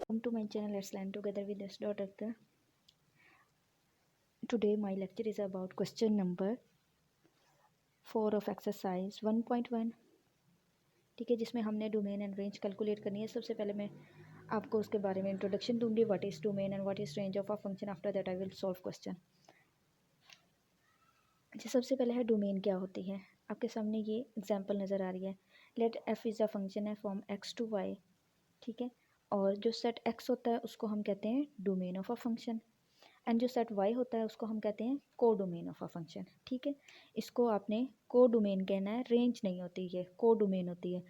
Welcome to my channel. Let's learn together with this Akhtar. Today my lecture is about question number 4 of exercise 1.1. ठीक है, जिसमें हमने domain and range calculate करनी है। सबसे पहले मैं आपको उसके बारे में इंट्रोडक्शन दूंगी, what is domain and what is range of a function. After that I will solve question. अच्छा, सबसे पहले है डोमेन क्या होती है। आपके सामने ये एग्जाम्पल नज़र आ रही है। Let f is a function है फ्रॉम एक्स टू वाई। ठीक है, और जो सेट एक्स होता है उसको हम कहते हैं domain of a function, and जो सेट वाई होता है उसको हम कहते हैं को डोमेन ऑफ अ फंक्शन। ठीक है, इसको आपने को डोमेन कहना है, रेंज नहीं होती है, को डोमेन होती है।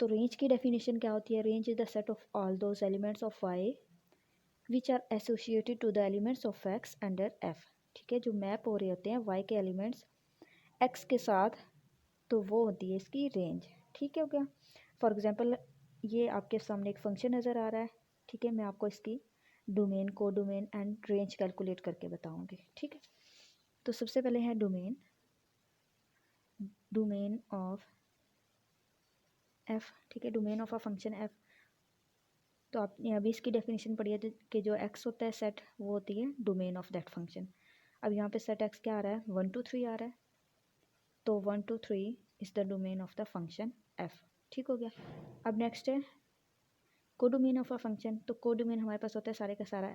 तो रेंज की डेफिनेशन क्या होती है? Range is the set of all those elements of y which are associated to the elements of x under f. ठीक है, जो मैप हो रहे होते हैं वाई के एलिमेंट्स एक्स के साथ, तो वो होती है इसकी रेंज। ठीक है, हो गया। फॉर एग्जांपल ये आपके सामने एक फंक्शन नज़र आ रहा है। ठीक है, मैं आपको इसकी डोमेन, को डोमेन एंड रेंज कैलकुलेट करके बताऊंगी। ठीक है, तो सबसे पहले है डोमेन, डोमेन ऑफ एफ। ठीक है, domain of a function F. तो आपने अभी इसकी डेफिनेशन पढ़ी है कि जो एक्स होता है सेट, वो होती है डोमेन ऑफ दैट फंक्शन। अब यहाँ पे सेट एक्स क्या आ रहा है? 1 2 3 आ रहा है, तो 1 2 3 is the domain of the function F. ठीक हो गया। अब नेक्स्ट है को डोमेन ऑफ अ फंक्शन। तो को डोमेन हमारे पास होता है सारे का सारा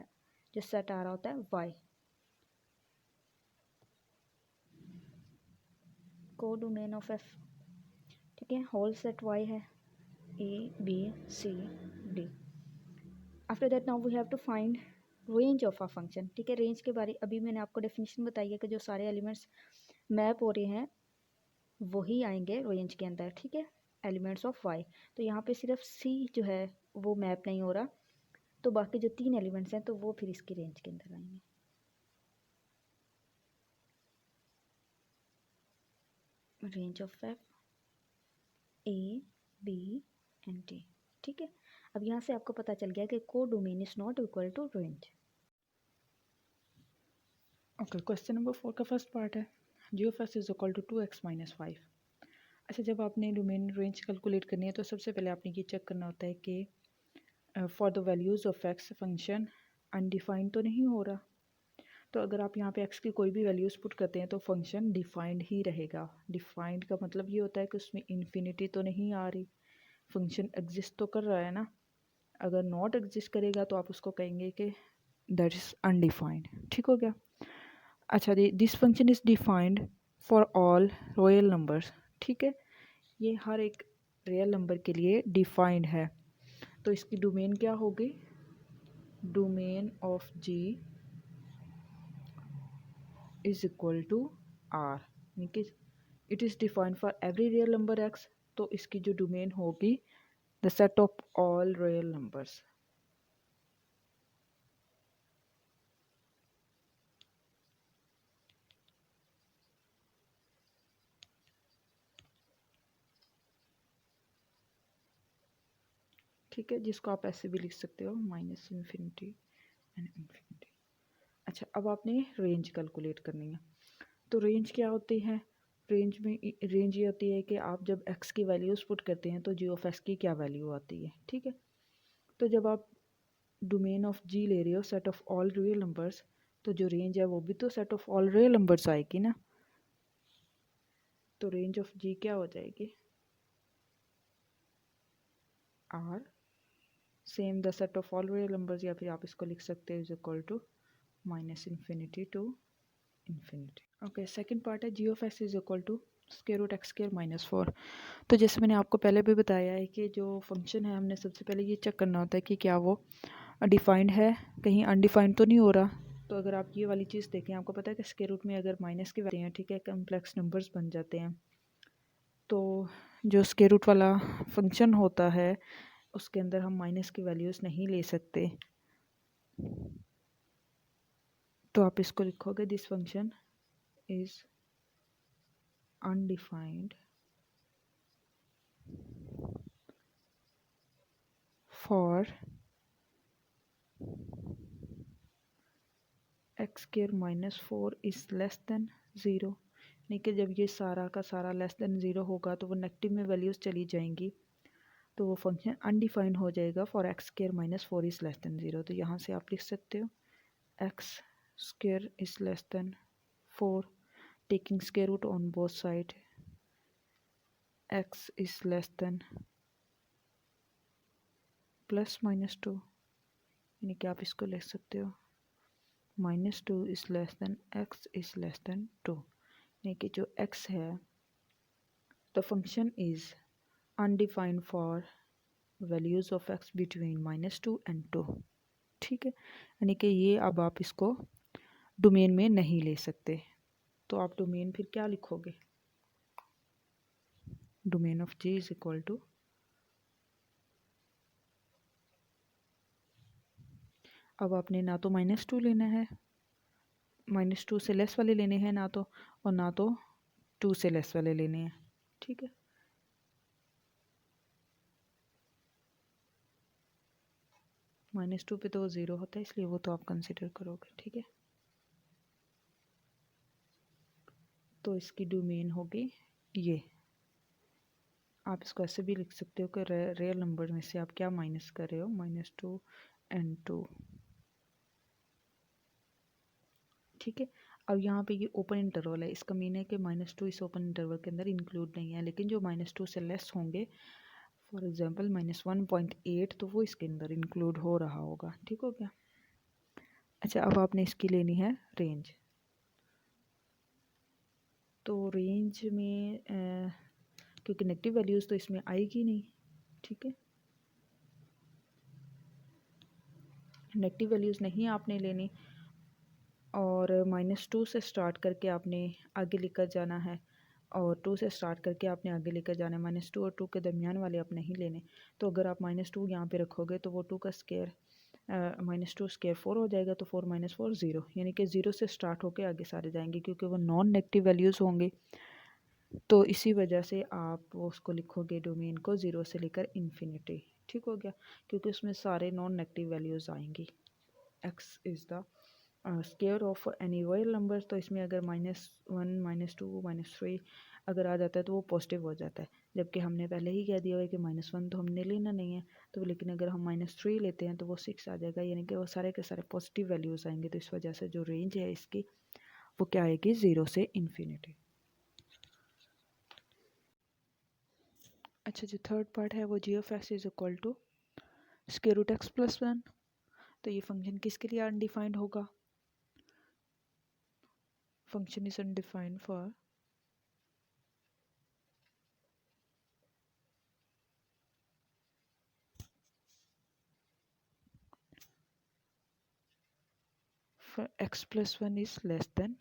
जो सेट आ रहा होता है वाई। को डोमेन ऑफ एफ, ठीक है, होल सेट वाई है, A B C D. After that now we have to find range of a function. ठीक है, रेंज के बारे अभी मैंने आपको डेफिनेशन बताई है कि जो सारे एलिमेंट्स मैप हो रहे हैं वही आएंगे रेंज के अंदर। ठीक है, एलिमेंट्स ऑफ वाई। तो यहाँ पे सिर्फ सी जो है वो मैप नहीं हो रहा, तो बाकी जो 3 एलिमेंट्स हैं तो वो फिर इसकी रेंज के अंदर आएंगे। Range of f A B and D. ठीक है, अब यहाँ से आपको पता चल गया कि को domain is not equal to range. Okay, question number 4 का फर्स्ट पार्ट है g of s is equal to 2x minus 5। अच्छा, जब आपने डोमेन रेंज कैलकुलेट करनी है तो सबसे पहले आपने ये चेक करना होता है कि for the values of x function undefined तो नहीं हो रहा। तो अगर आप यहाँ पे x की कोई भी वैल्यूज़ पुट करते हैं तो फंक्शन डिफाइंड ही रहेगा। डिफाइंड का मतलब ये होता है कि उसमें इन्फिनिटी तो नहीं आ रही, फंक्शन एग्जिस्ट तो कर रहा है ना। अगर नॉट एग्जिस्ट करेगा तो आप उसको कहेंगे कि दैट इज़ अनडिफाइंड। ठीक हो गया। अच्छा, this function is defined for all real numbers. ठीक है, ये हर एक रियल नंबर के लिए डिफाइंड है। तो इसकी डोमेन क्या होगी? Domain of g is equal to R, यानी कि it is defined for every real number x. तो इसकी जो डोमेन होगी the set of all real numbers. ठीक है, जिसको आप ऐसे भी लिख सकते हो माइनस इन्फिनिटी एंड इन्फिनिटी। अच्छा, अब आपने रेंज कैलकुलेट करनी है। तो रेंज क्या होती है? रेंज में रेंज ये होती है कि आप जब x की वैल्यूज़ पुट करते हैं तो जी ऑफ एक्स की क्या वैल्यू आती है। ठीक है, तो जब आप डोमेन ऑफ जी ले रहे हो set of all real numbers, तो जो रेंज है वो भी तो set of all real numbers आएगी ना। तो रेंज ऑफ जी क्या हो जाएगी? R same the set of all real numbers, या फिर आप इसको लिख सकते हो is equal to minus infinity to infinity. Okay, second part है g of x is equal to square root x square minus 4। तो जैसे मैंने आपको पहले भी बताया है कि जो फंक्शन है हमने सबसे पहले ये चेक करना होता है कि क्या वो डिफाइंड है, कहीं अनडिफाइंड तो नहीं हो रहा। तो अगर आप ये वाली चीज़ देखें, आपको पता है कि स्क्वायर रूट में अगर माइनस के वैल्यू हैं, ठीक है, कम्प्लेक्स नंबर्स बन जाते हैं। तो जो स्क्वायर रूट वाला फंक्शन होता है उसके अंदर हम माइनस की वैल्यूज़ नहीं ले सकते। तो आप इसको लिखोगे this function is undefined for x square minus 4 is less than 0। यानी कि जब ये सारा का सारा लेस देन 0 होगा तो वो नेगेटिव में वैल्यूज़ चली जाएंगी। तो वो फंक्शन अनडिफाइंड हो जाएगा for x square minus 4 is less than 0। तो यहाँ से आप लिख सकते हो x square is less than 4, taking square root on both side, x is less than plus minus 2, यानी कि आप इसको लिख सकते हो -2 is less than x is less than 2, यानी कि जो x है the function is undefined for values of x between -2 and 2। ठीक है, यानी कि ये अब आप इसको डोमेन में नहीं ले सकते। तो आप डोमेन फिर क्या लिखोगे, domain of g is equal to, अब आपने ना तो -2 लेना है, -2 से लेस वाले लेने हैं ना तो, और ना तो 2 से लेस वाले लेने हैं। ठीक है, -2 पे तो वो 0 होता है, इसलिए वो तो आप कंसिडर करोगे। ठीक है, तो इसकी डोमेन होगी ये। आप इसको ऐसे भी लिख सकते हो कि रियल नंबर में से आप क्या माइनस कर रहे हो, -2 एंड 2। ठीक है, अब यहाँ पे ये ओपन इंटरवल है, इसका मीन है कि -2 इस ओपन इंटरवल के अंदर इंक्लूड नहीं है, लेकिन जो -2 से लेस होंगे, फॉर एग्जांपल -1.8, तो वो इसके अंदर इंक्लूड हो रहा होगा। ठीक हो गया। अच्छा, अब आपने इसकी लेनी है रेंज। तो रेंज में क्योंकि नेगेटिव वैल्यूज़ तो इसमें आएगी नहीं। ठीक है, नेगेटिव वैल्यूज़ नहीं आपने लेनी, और -2 से स्टार्ट करके आपने आगे लेकर जाना है, और 2 से स्टार्ट करके आपने आगे लेकर जाना है। -2 और 2 के दरमियान वाले आप नहीं लेने। तो अगर आप -2 यहाँ पे रखोगे तो वो 2 का स्क्वायर -2 स्क्वायर 4 हो जाएगा, तो 4 - 4 0, यानी कि 0 से स्टार्ट होके आगे सारे जाएंगे, क्योंकि वो नॉन नेगेटिव वैल्यूज़ होंगे। तो इसी वजह से आप उसको लिखोगे डोमेन को 0 से लेकर इन्फिनिटी। ठीक हो गया, क्योंकि उसमें सारे नॉन नेगेटिव वैल्यूज़ आएंगी। X is the square of any real number, तो इसमें अगर -1 -2 -3 अगर आ जाता है तो वो पॉजिटिव हो जाता है, जबकि हमने पहले ही कह दिया है कि -1 तो हमने लेना नहीं है। तो लेकिन अगर हम -3 लेते हैं तो वो 6 आ जाएगा, यानी कि वो सारे के सारे पॉजिटिव वैल्यूज़ आएंगे। तो इस वजह से जो रेंज है इसकी वो क्या आएगी, 0 से इन्फिनिटी। अच्छा, जो थर्ड पार्ट है वो g of x is equal to square root x plus 1। तो ये फंक्शन किसके लिए अनडिफाइंड होगा, function is undefined for x plus 1 is less than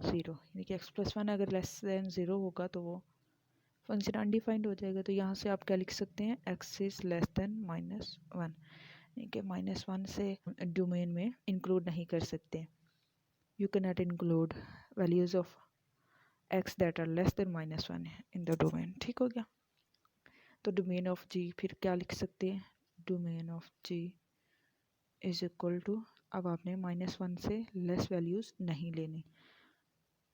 0, यानी कि एक्स प्लस 1 अगर लेस देन 0 होगा तो वो फंक्शन अनडिफाइंड हो जाएगा। तो यहाँ से आप क्या लिख सकते हैं, एक्स इज लेस देन -1, यानी कि -1 से डोमेन में इंक्लूड नहीं कर सकते। You can not include values of x that are less than -1 in the domain. ठीक हो गया। तो डोमेन ऑफ जी फिर क्या लिख सकते हैं, domain of g is equal to, अब आपने -1 से लेस वैल्यूज़ नहीं लेनी,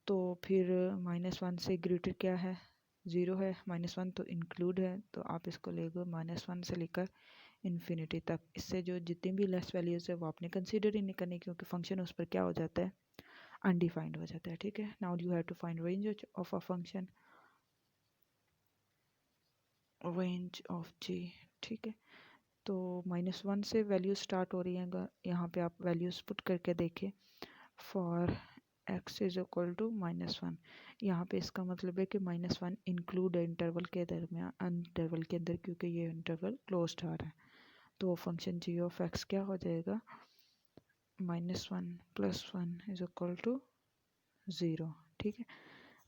तो फिर -1 से ग्रेटर क्या है, 0 है, -1 तो इंक्लूड है, तो आप इसको लेगो -1 से लेकर इन्फिनिटी तक। इससे जो जितनी भी लेस वैल्यूज़ है वो आपने कंसीडर ही नहीं करनी, क्योंकि फंक्शन उस पर क्या हो जाता है, अनडिफाइंड हो जाता है। ठीक है, now you have to find range of a function, range of g. ठीक है, तो -1 से वैल्यूज स्टार्ट हो रही हैं, यहाँ पे आप वैल्यूज पुट करके देखें, for x is equal to -1। यहाँ पे इसका मतलब है कि -1 इंक्लूड है इंटरवल के दरमियान, इंटरवल के अंदर, क्योंकि ये इंटरवल क्लोज्ड आ रहा है। तो फंक्शन g ऑफ x क्या हो जाएगा, -1 + 1 इज इक्वल टू 0। ठीक है,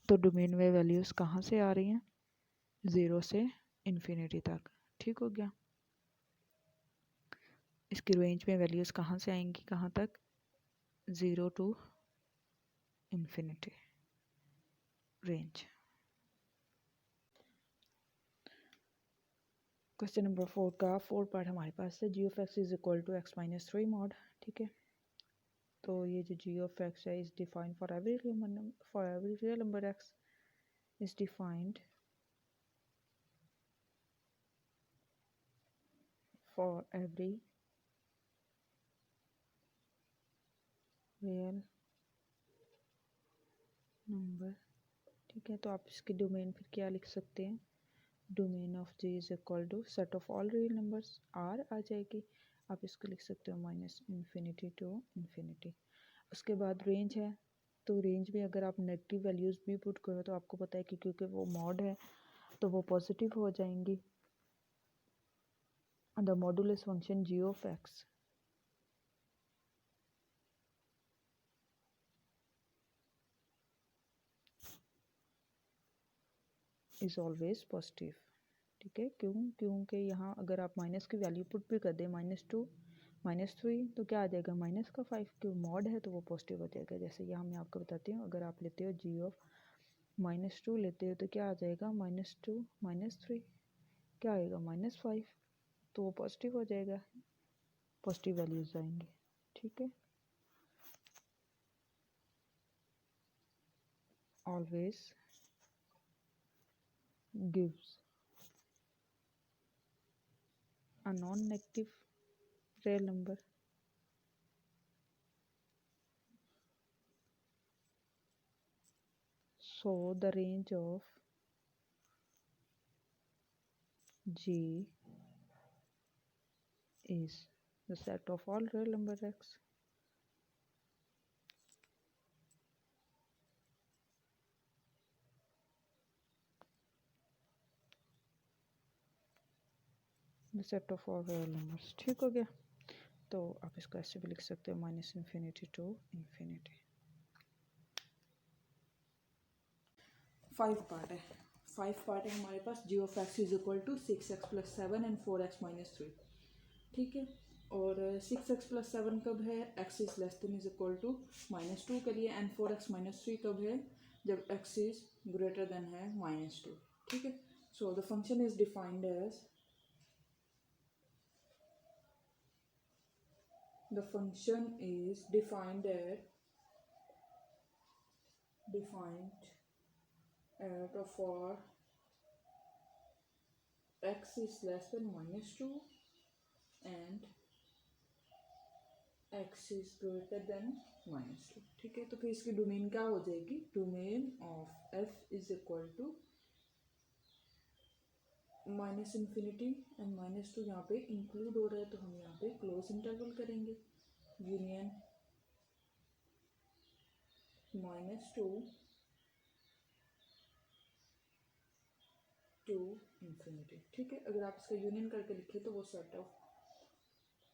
तो डोमेन में वैल्यूज़ कहाँ से आ रही हैं, 0 से इन्फिनिटी तक। ठीक हो गया। इसकी रेंज में वैल्यूज़ कहाँ से आएंगी, कहाँ तक, 0 to infinity range. Question number 4 का 4 पार्ट हमारे पास है, g of x is equal to x - 3 mod. ठीक है, तो ये जो जी ऑफ एक्स है is defined for every real number x is defined for every real number. ठीक है, तो आप इसकी डोमेन फिर क्या लिख सकते हैं, domain of g is equal to set of all real numbers, R आ जाएगी। आप इसको लिख सकते हो माइनस इन्फिनिटी टू इन्फिनिटी। उसके बाद रेंज है, तो रेंज में अगर आप नेगेटिव वैल्यूज़ भी पुट करो तो आपको पता है कि क्योंकि वो मॉड है तो वो पॉजिटिव हो जाएंगी। The modulus function g of x is always positive. ठीक है, क्योंकि यहाँ अगर आप माइनस की वैल्यू पुट भी कर दें -2 -3 तो क्या आ जाएगा माइनस का 5, क्यों मॉड है तो वो पॉजिटिव हो जाएगा। जैसे यहाँ मैं आपको बताती हूँ, अगर आप लेते हो जी ऑफ -2 लेते हो तो क्या आ जाएगा -2 -3 क्या आएगा -5, तो वो पॉजिटिव हो जाएगा, पॉजिटिव वैल्यूज आएंगे। ठीक है, always gives a non negative real number. So the range of G is the set of all real number x. The set of all real numbers। ठीक हो गया, तो आप इसको ऐसे भी लिख सकते हो minus infinity to infinity. 5 part है, 5 पार्ट है हमारे पास। G of x is equal to 6x + 7 and 4x - 3। ठीक है, और 6x + 7 कब है, x is less than is equal to -2 के लिए, एंड 4x - 3 कब है, जब x इज ग्रेटर देन है -2। ठीक है, so the function is defined as the function is defined for x is less than -2 and x is greater than -2। ठीक है, तो फिर इसकी डोमेन क्या हो जाएगी, domain of f is equal to -infinity and -2 यहाँ पे इंक्लूड हो रहा है, तो हम यहाँ पे क्लोज इंटरवल करेंगे, यूनियन -2 टू इन्फिनिटी। ठीक है, अगर आप इसका यूनियन करके लिखे तो वो set of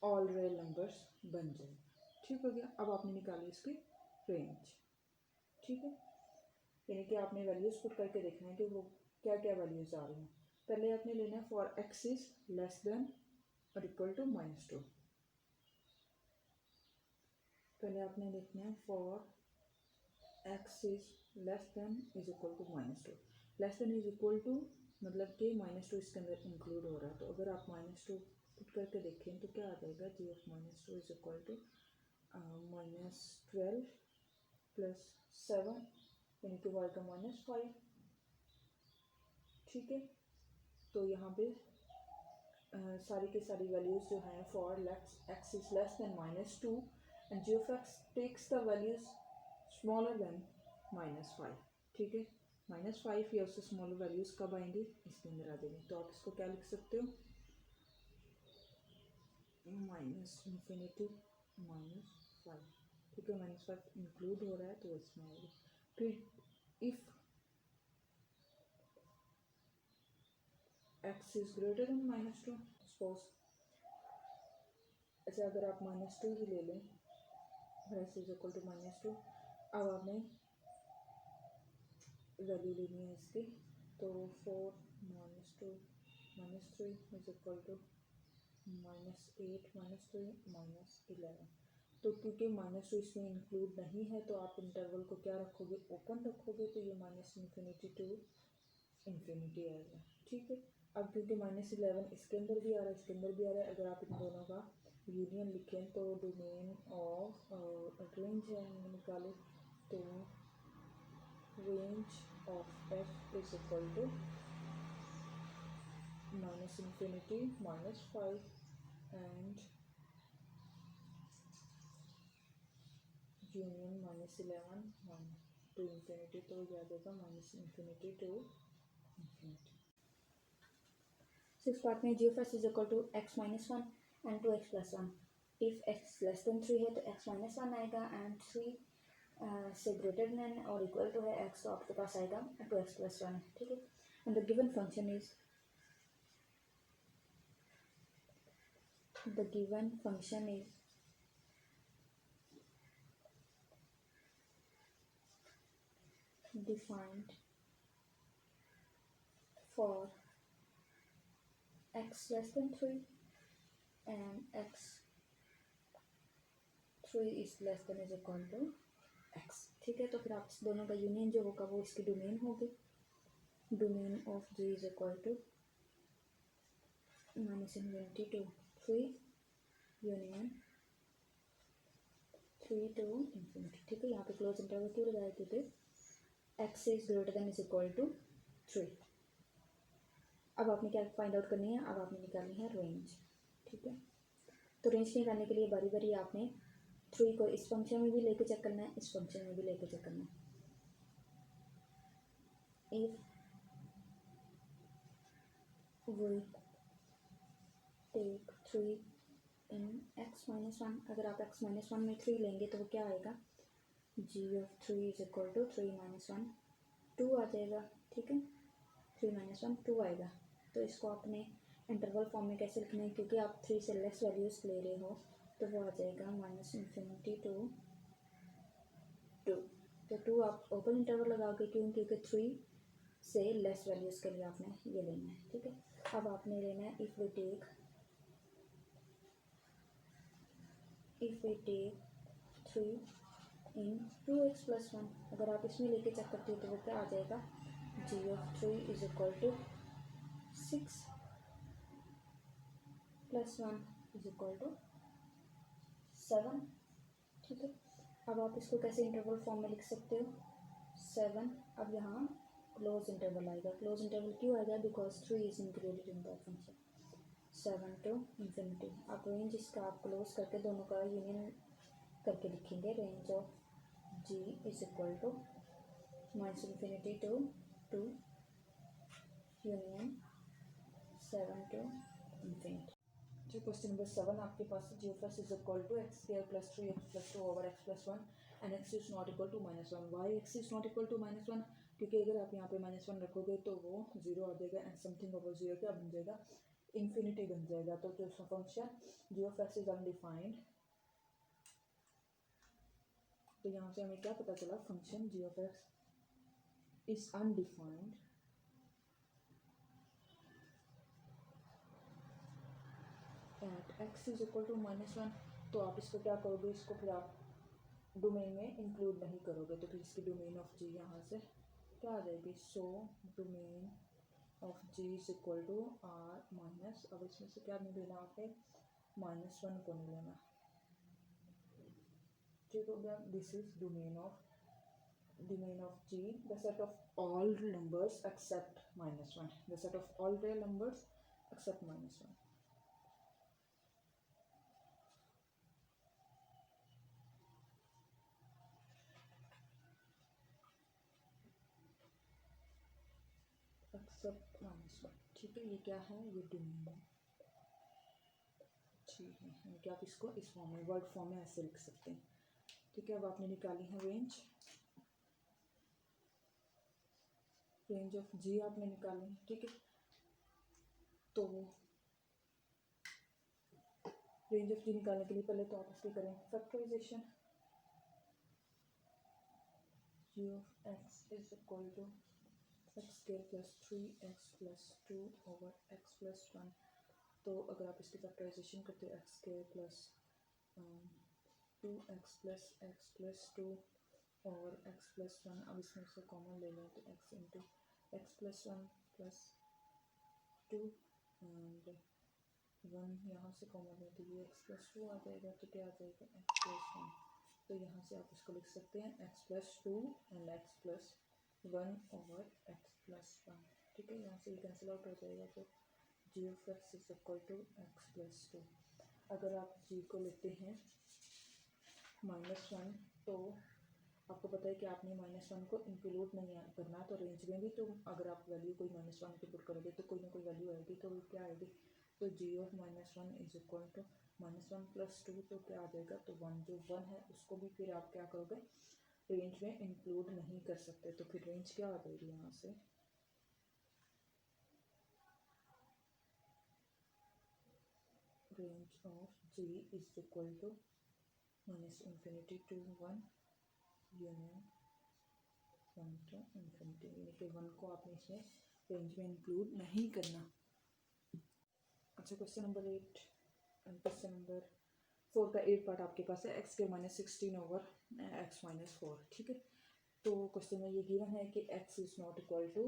all real numbers बन जाए। ठीक हो गया, अब आपने निकाली इसकी रेंज। ठीक है, यानी कि आपने वैल्यूज पुट करके देखना है कि वो क्या क्या वैल्यूज आ रही हैं। पहले आपने लेना है for x is less than और इक्वल टू -2। पहले आपने लिखना है for x is less than is equal to -2। Less than is equal to मतलब कि -2 इसके अंदर इंक्लूड हो रहा है, तो अगर आप -2 पुट करके देखें तो क्या आ जाएगा, जी ऑफ -2 इज इक्वल टू -12 + 7 यानी कि y का -5। ठीक है, तो यहाँ पे सारी की सारी वैल्यूज जो हैं for x is less than -2 and g of x takes the values smaller than -5। ठीक है, -5 या उससे स्मॉलर वैल्यूज कब आएंगी, इसके अंदर आ जाएंगे। तो आप इसको क्या लिख सकते हो, -इन्फिनिटी -5। ठीक है, -5 इंक्लूड हो रहा है तो इसमें आएगी। फिर if x is greater then -2, suppose अच्छा अगर आप -2 ही ले लें, x इज इक्वल टू -2, अब आपने वैल्यू लेनी है इसकी, तो 4 -2 -3 इज इक्वल टू -8 -3 -11। तो क्योंकि -2 इसमें इंक्लूड नहीं है तो आप इंटरवल को क्या रखोगे, ओपन रखोगे, तो ये -इन्फिनिटी टू इन्फिनिटी आएगा। ठीक है, अब क्योंकि -11 इसके अंदर भी आ रहा है इसके अंदर भी आ रहा है, अगर आप इन दोनों का यूनियन लिखें तो डोमेन ऑफ रेंज है हमने निकाले, तो range of f is equal to -infinity -5 and union -11 1 to infinity, तो ये आ जाएगा -infinity to infinity. Six part में g of x is equal to x minus one and two x plus one. If x less than 3 है तो x minus one आएगा, and 3 से greater than और इक्वल टू है x, तो आपके पास आएगा टू एक्स प्लस वन। ठीक है, and the given function is defined for x less than 3 and x 3 is less than is equal to x। ठीक है, तो फिर आप इस दोनों का यूनियन जो होगा वो इसकी डोमेन होगी। Domain of g is equal to -infinity to 3 union 3 to infinity. ठीक है, यहाँ पे क्लोज इंटरवल क्यों लगाए, क्योंकि x is greater than is equal to 3। अब आपने क्या फाइंड आउट करनी है, अब आपने निकालनी है रेंज। ठीक है, तो रेंज निकालने के लिए बारी बारी आपने 3 को इस फंक्शन में भी लेके चेक करना है, इस फंक्शन में भी लेके चेक करना है। If we take 3 in x minus one, अगर आप x माइनस वन में 3 लेंगे तो वो क्या आएगा, g of 3 is equal to 3 minus one 2 आ जाएगा। ठीक है, 3 माइनस वन 2 आएगा। तो इसको आपने इंटरवल फॉर्म में कैसे लिखना है, क्योंकि आप 3 से लेस वैल्यूज ले रहे हो, तो वो आ जाएगा -इन्फिनिटी टू 2। तो 2 आप ओपन इंटरवल लगाओगे, क्यों, क्योंकि 3 से लेस वैल्यूज़ के लिए आपने ये लेना है। ठीक है, अब आपने लेना है if we take 3 in 2x plus one, अगर आप इसमें लेके चेक करते हो तो वो क्या आ जाएगा, g of 3 is equal to 6 plus one is equal to 7। ठीक है, अब आप इसको कैसे इंटरवल फॉर्म में लिख सकते हो, 7। अब यहाँ क्लोज इंटरवल आएगा, क्लोज इंटरवल क्यों आएगा, because 3 is included in that function. 7 to infinity, आप रेंज इसका आप क्लोज करके दोनों का यूनियन करके लिखेंगे। Range of g is equal to -infinity to 2 union 7 to infinity. तो क्वेश्चन नंबर 7 आपके पास g of x is equal to x square plus 3x plus 2 over x plus 1 and x is not equal to -1। Why x is not equal to -1, क्योंकि अगर आप यहाँ पे -1 रखोगे तो वो 0 आ जाएगा, एंड समथिंग ओवर 0 क्या बन जाएगा, इन्फिनिटी बन जाएगा। तो जो function g of x is undefined, तो यहाँ से हमें क्या पता चला, function g of x is undefined at x is equal to -1। तो आप इसको क्या करोगे, इसको फिर आप डोमेन में इंक्लूड नहीं करोगे, तो फिर इसकी डोमेन ऑफ जी यहाँ से क्या आ जाएगी, so domain of g is equal to R minus, अब इसमें से क्या नहीं लेना आपने, -1 को नहीं लेना। ठीक हो गया, this is domain of g, the set of all numbers except -1, the set of all real numbers except -1। Except -1। ठीक है, ये क्या है, ये डोमेन है। ठीक है, यानी कि आप इसको इस फॉर्म में वर्ड फॉर्म में ऐसे लिख सकते हैं। ठीक है, अब आपने निकाली है रेंज ऑफ जी आपने निकाली है। ठीक है, तो रेंज ऑफ जी निकालने के लिए पहले तो आप इसकी करें factorization. G of x is equal to x square plus 3x plus 2 over x plus 1। तो अगर आप इसकी फैक्टराइजेशन करते हो x square plus 2x plus 2 और x प्लस 1, अब इसमें से कॉमन ले लें तो x into x plus 1 plus 2 and 1 यहाँ से कॉमन ले तो ये x प्लस 2 आ जाएगा, तो क्या आ जाएगा x प्लस 1। तो यहाँ से आप इसको लिख सकते हैं x plus 2 and x plus 1 over x plus 1। ठीक है, यहाँ से ये कैंसिल आउट हो जाएगा, तो g of x is equal to x plus 2। अगर आप जी को लेते हैं -1, तो आपको पता है कि आपने -1 को इंक्लूड नहीं करना, तो रेंज में भी तो अगर आप वैल्यू कोई -1 की पुट करोगे तो कोई ना कोई वैल्यू आएगी, तो वो क्या आएगी, तो g of -1 is equal to -1 + 2, तो क्या आ जाएगा, तो 1, जो 1 है उसको भी फिर आप क्या करोगे, रेंज में इंक्लूड नहीं कर सकते, तो फिर रेंज क्या आ जाएगी यहाँ से, range of g is equal to -∞ to 1 union 1 to ∞, यानी कि 1 को आपने इसमें रेंज में इंक्लूड नहीं करना। अच्छा, question number 8 and question number 4 का 8 पार्ट आपके पास है, x के -16 ओवर x - 4, ठीक है। तो क्वेश्चन में ये गिवन है कि x is not equal to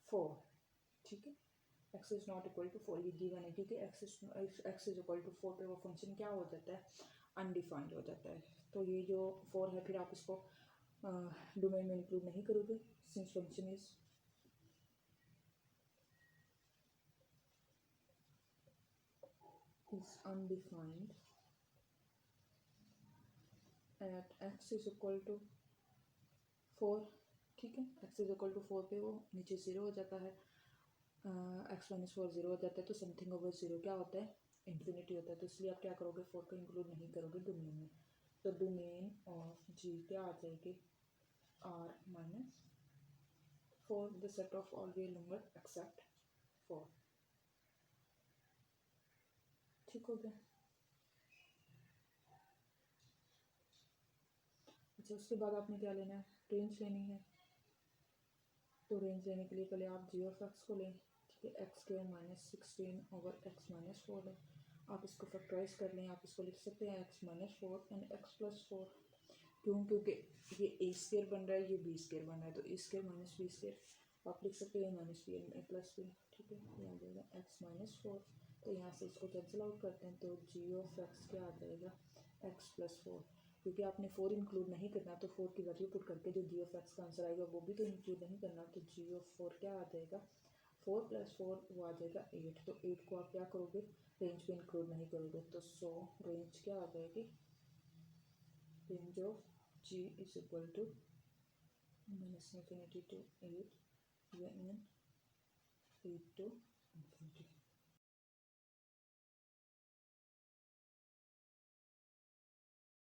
4, ठीक है, x is not equal to 4 ये गिवन है, क्योंकि x इज इक्वल टू 4 पे वो फंक्शन क्या हो जाता है, अनडिफाइंड हो जाता है। तो ये जो 4 है फिर आप इसको डोमेन में इंक्लूड नहीं करोगे, since function is undefined at x is equal to 4, ठीक है, x इज इक्वल टू 4 पे वो नीचे 0 हो जाता है, x - 4 0 हो जाता है, तो समथिंग ओवर 0 क्या होता है, इन्फिनिटी होता है, तो इसलिए आप क्या करोगे, 4 को इंक्लूड नहीं करोगे डोमेन में, तो डोमेन ऑफ जी क्या आ जाएगी, R - 4 the set of all real number except 4, ठीक हो गया। अच्छा, उसके बाद आपने क्या लेना है, रेंज लेनी है, तो रेंज लेने के लिए पहले आप जी ऑफ एक्स को लें, ठीक है, एक्स के -16 ओवर x - 4 है, आप इसको फैक्टराइज कर लें, आप इसको लिख सकते हैं x - 4 एंड x + 4, क्यों, क्योंकि ये ए स्क्वायर बन रहा है, ये बी स्क्वायर बन रहा है, तो ए स्क्वायर माइनस बी स्क्वायर आप लिख सकते हैं -b + b, ठीक है, ये आ जाएगा x - 4, तो यहाँ से इसको कैंसिल आउट करते हैं, तो जी ऑफ एक्स क्या आ जाएगा, x + 4, क्योंकि आपने 4 इंक्लूड नहीं करना, तो 4 की वैल्यू पुट करके जो जी ऑफ एक्स का आंसर आएगा वो भी तो इंक्लूड नहीं करना, तो जी ऑफ 4 क्या आ जाएगा, 4 + 4 वो आ जाएगा 8, तो 8 को आप क्या करोगे, रेंज में इंक्लूड नहीं करोगे, तो सो रेंज क्या आ जाएगी, range of g is equal to -∞ to 8 या 8 to ∞,